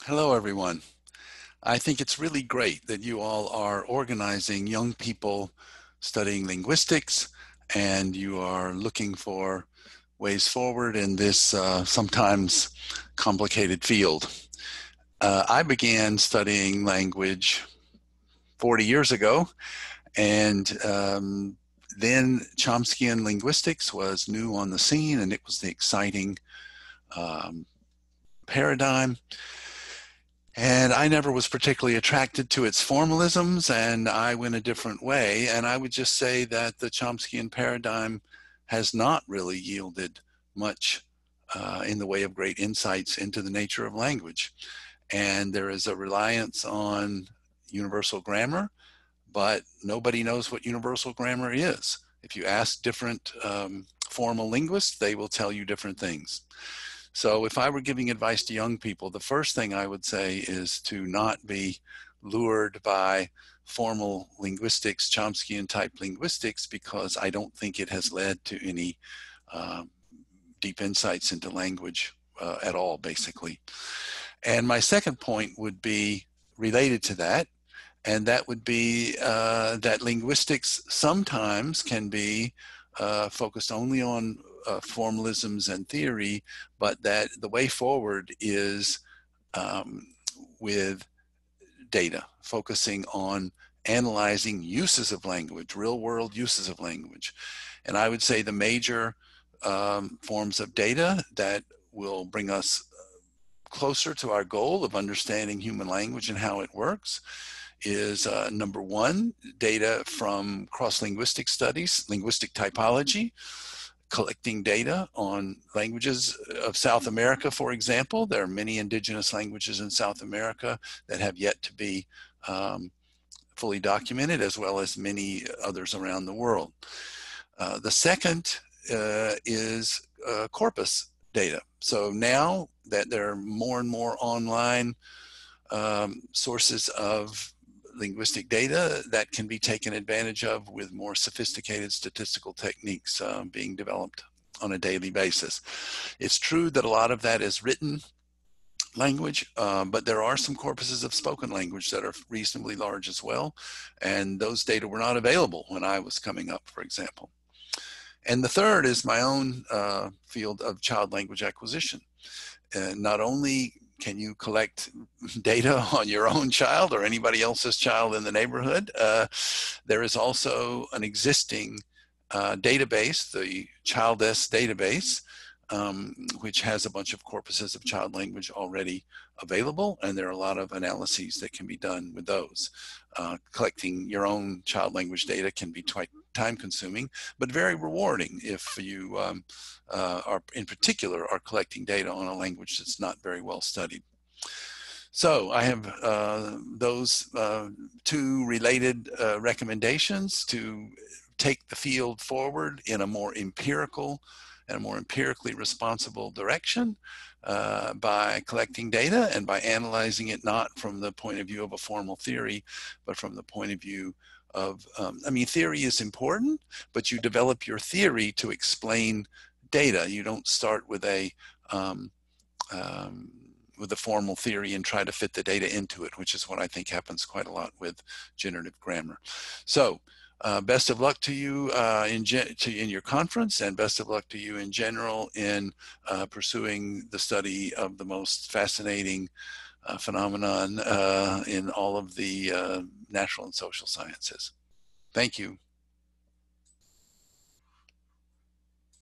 Hello, everyone. I think it's really great that you all are organizing young people studying linguistics and you are looking for ways forward in this sometimes complicated field. I began studying language 40 years ago, and then Chomskyan linguistics was new on the scene, and it was the exciting um, paradigm. And I never was particularly attracted to its formalisms, and I went a different way. And I would just say that the Chomskyan paradigm has not really yielded much in the way of great insights into the nature of language. And there is a reliance on universal grammar, but nobody knows what universal grammar is. If you ask different formal linguists, they will tell you different things. So if I were giving advice to young people, the first thing I would say is to not be lured by formal linguistics, Chomskyan type linguistics, because I don't think it has led to any deep insights into language at all, basically. And my second point would be related to that, and that would be that linguistics sometimes can be focused only on formalisms and theory, but that the way forward is with data, focusing on analyzing uses of language, real world uses of language. And I would say the major forms of data that will bring us closer to our goal of understanding human language and how it works is number one, data from cross-linguistic studies, linguistic typology, collecting data on languages of South America, for example. There are many indigenous languages in South America that have yet to be fully documented, as well as many others around the world. The second is corpus data. So now that there are more and more online sources of linguistic data that can be taken advantage of with more sophisticated statistical techniques being developed on a daily basis. It's true that a lot of that is written language, but there are some corpuses of spoken language that are reasonably large as well, and those data were not available when I was coming up, for example. And the third is my own field of child language acquisition. Not only can you collect data on your own child or anybody else's child in the neighborhood, there is also an existing database, the ChildS database, which has a bunch of corpuses of child language already available, and there are a lot of analyses that can be done with those. Collecting your own child language data can be time consuming, but very rewarding if you are, in particular, are collecting data on a language that's not very well studied. So I have those two related recommendations to take the field forward in a more empirical and a more empirically responsible direction by collecting data and by analyzing it not from the point of view of a formal theory, but from the point of view of, I mean, theory is important, but you develop your theory to explain data. You don't start with a formal theory and try to fit the data into it, which is what I think happens quite a lot with generative grammar. So best of luck to you in your conference, and best of luck to you in general in pursuing the study of the most fascinating phenomenon in all of the natural and social sciences. Thank you.